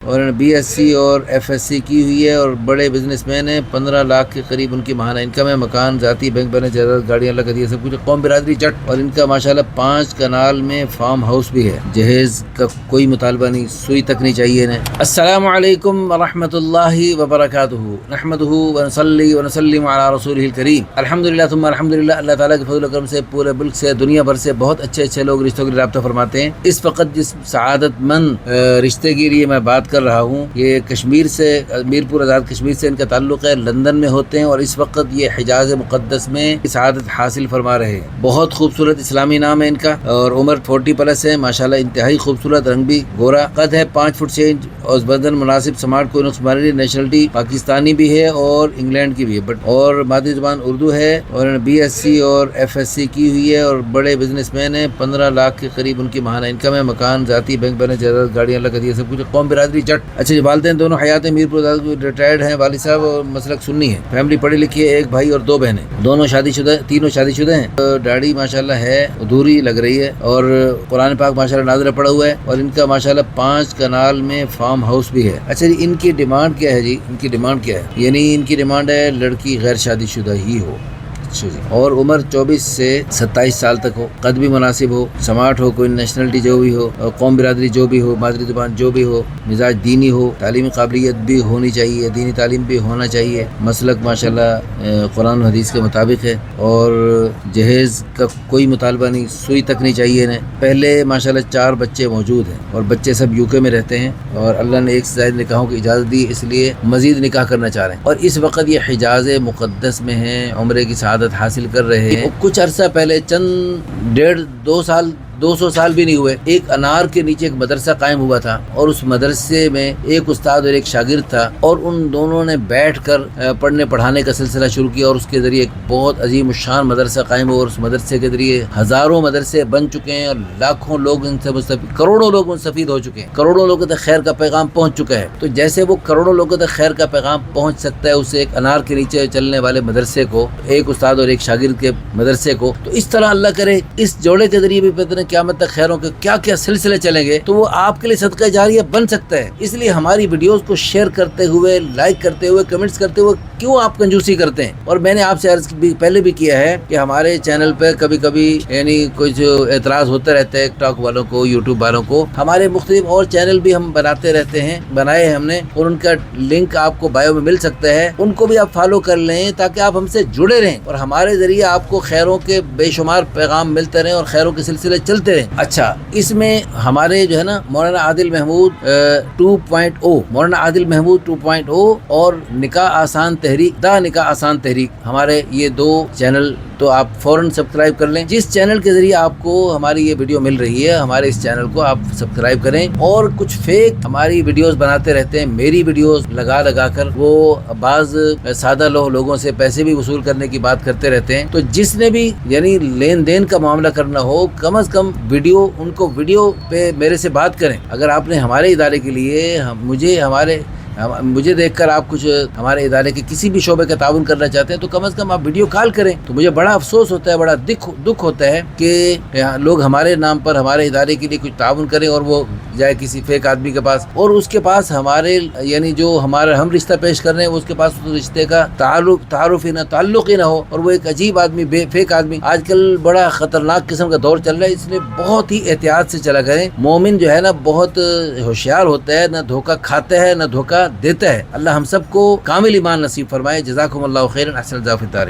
اور BSc اور FSc کی ہوئی ہے اور بڑے بزنس مین ہیں. 15 لاکھ کے قریب ان کی ماہانہ انکم ہے. مکان, ذاتی بینک بیلنس, جائیداد, گاڑیاں اللہ کا دیا سب کچھ. قوم برادری جٹ. اور ان کا ماشاءاللہ 5 کنال میں فارم ہاؤس بھی ہے. جہیز کا کوئی مطالبہ نہیں, سوئی تک نہیں چاہیے انہیں. السلام علیکم ورحمۃ اللہ وبرکاتہ. نحمدہ ونصلی ونسلم علی رسولہ الکریم. الحمدللہ ثم الحمدللہ. اللہ تعالیٰ کے فضل و کرم سے پورے ملک سے, دنیا بھر سے بہت اچھے لوگ رشتوں کے لیے رابطہ فرماتے ہیں. اس وقت جس سعادت مند رشتے کے لیے میں بات کر رہا ہوں, یہ کشمیر سے, میرپور آزاد کشمیر سے ان کا تعلق ہے. لندن میں ہوتے ہیں اور اس وقت یہ حجاز مقدس میں سعادت حاصل فرما رہے ہیں. بہت خوبصورت اسلامی نام ہے ان کا اور عمر 40+ ہے. ماشاءاللہ انتہائی خوبصورت, رنگ بھی گورا, قد ہے 5 فٹ 6 انچ اور بدن مناسب, سمارٹ, کوئی نقص ماری. نیشنلٹی پاکستانی بھی ہے اور انگلینڈ کی بھی ہے, اور مادری زبان اردو ہے. اور BSc اور FSc کی ہوئی ہے اور بڑے بزنس مین ہیں. 15 لاکھ کے قریب ان کی ماہانہ انکم ہے. مکان, ذاتی بینک بیلنس, جائیداد, گاڑیاں اللہ کا دیا سب کچھ. قوم برادری جٹ. اچھا جی, والدین دونوں حیات ہیں. میرپور ریٹائرڈ ہیں والد صاحب اور مسلک سنی ہے. فیملی پڑھی لکھی ہے, 1 بھائی اور 2 بہنیں. دونوں شادی شدہ, تینوں شادی شدہ ہیں. داڑھی ماشاءاللہ ہے, ادھوری لگ رہی ہے, اور قرآن پاک ماشاءاللہ نازلہ پڑا ہوا ہے. اور ان کا ماشاءاللہ 5 کنال میں فارم ہاؤس بھی ہے. اچھا جی, ان کی ڈیمانڈ کیا ہے جی؟ ان کی ڈیمانڈ کیا ہے؟ یعنی ان کی ڈیمانڈ ہے لڑکی غیر شادی شدہ ہی ہو. اور عمر 24 سے 27 سال تک ہو, قد بھی مناسب ہو, سمارٹ ہو, کوئی نیشنلٹی جو بھی ہو, قوم برادری جو بھی ہو, مادری زبان جو بھی ہو, مزاج دینی ہو, تعلیمی قابلیت بھی ہونی چاہیے, دینی تعلیم بھی ہونا چاہیے, مسلک ماشاءاللہ قرآن و حدیث کے مطابق ہے, اور جہیز کا کوئی مطالبہ نہیں, سوئی تک نہیں چاہیے انہیں. پہلے ماشاءاللہ 4 بچے موجود ہیں اور بچے سب UK میں رہتے ہیں, اور اللہ نے 1 سے زائد نکاحوں کی اجازت دی, اس لیے مزید نکاح کرنا چاہ رہے ہیں. اور اس وقت یہ حجاز مقدس میں ہیں, عمرے کی سعادت حاصل کر رہے ہیں. کچھ عرصہ پہلے, چند 1.5-2 سال, 200 سال بھی نہیں ہوئے, ایک انار کے نیچے ایک مدرسہ قائم ہوا تھا, اور اس مدرسے میں ایک استاد اور ایک شاگرد تھا, اور ان دونوں نے بیٹھ کر پڑھنے پڑھانے کا سلسلہ شروع کیا, اور اس کے ذریعے ایک بہت عظیم الشان مدرسہ قائم ہوا, اور اس مدرسے کے ذریعے ہزاروں مدرسے بن چکے ہیں, اور لاکھوں لوگ ان سے مستفید, کروڑوں لوگ مستفید ہو چکے ہیں, کروڑوں لوگوں تک خیر کا پیغام پہنچ چکا ہے. تو جیسے وہ کروڑوں لوگوں تک خیر کا پیغام پہنچ سکتا ہے اسے ایک انار کے نیچے چلنے والے مدرسے کو, ایک استاد اور ایک شاگرد کے مدرسے کو, تو اس طرح اللہ کرے اس جوڑے کے ذریعے بھی پتہ نہیں قیامت تک خیروں کے کیا کیا سلسلے چلیں گے, تو وہ آپ کے لیے صدقہ جاریہ بن سکتا ہے. اس لیے ہماری ویڈیوز کو شیئر کرتے ہوئے, لائک کرتے ہوئے, کمنٹس کرتے ہوئے کیوں آپ کنجوسی کرتے ہیں. اور میں نے آپ سے عرض پہلے بھی کیا ہے کہ ہمارے چینل پہ کبھی کبھی یعنی کچھ اعتراض ہوتے رہتے ہیں, ٹاک والوں کو, یوٹیوب والوں کو. ہمارے مختلف اور چینل بھی ہم بناتے رہتے ہیں, بنائے ہم نے, اور ان کا لنک آپ کو بایو میں مل سکتا ہے, ان کو بھی آپ فالو کر لیں تاکہ آپ ہم سے جڑے رہیں, اور ہمارے ذریعے آپ کو خیروں کے بے شمار پیغام ملتے رہیں اور خیروں کے سلسلے چلتے رہیں. اچھا, اس میں ہمارے جو ہے نا مولانا عادل محمود 2.0, مولانا عادل محمود 2.0 اور نکاح آسان تحریک, دا نکاح آسان تحریک, ہمارے یہ 2 چینل تو آپ فوراً سبسکرائب کر لیں. جس چینل کے ذریعے آپ کو ہماری یہ ویڈیو مل رہی ہے, ہمارے اس چینل کو آپ سبسکرائب کریں. اور کچھ فیک ہماری ویڈیوز بناتے رہتے ہیں, میری ویڈیوز لگا کر وہ بعض سادہ لوگوں سے پیسے بھی وصول کرنے کی بات کرتے رہتے ہیں. تو جس نے بھی یعنی لین دین کا معاملہ کرنا ہو, کم از کم ویڈیو, ان کو ویڈیو پہ میرے سے بات کریں. اگر آپ نے ہمارے ادارے کے لیے مجھے دیکھ کر آپ کچھ ہمارے ادارے کے کسی بھی شعبے کا تعاون کرنا چاہتے ہیں, تو کم از کم آپ ویڈیو کال کریں. تو مجھے بڑا افسوس ہوتا ہے, بڑا دکھ ہوتا ہے کہ لوگ ہمارے نام پر ہمارے ادارے کے لیے کچھ تعاون کریں, اور وہ جائے کسی فیک آدمی کے پاس, اور اس کے پاس ہمارے یعنی جو ہمارا ہم رشتہ پیش کر رہے ہیں اس کے پاس اس رشتے کا تعارف ہی نہ, تعلق ہی نہ ہو, اور وہ ایک عجیب آدمی, فیک آدمی. آج کل بڑا خطرناک قسم کا دور چل رہا ہے, اس لیے بہت ہی احتیاط سے چلا کریں. مومن جو ہے نا بہت ہوشیار ہوتا ہے, نہ دھوکہ کھاتا ہے نہ دھوکہ دیتا ہے. اللہ ہم سب کو کامل ایمان نصیب فرمائے. جزاکم اللہ خیرا, احسن الجزاء فی الدارین.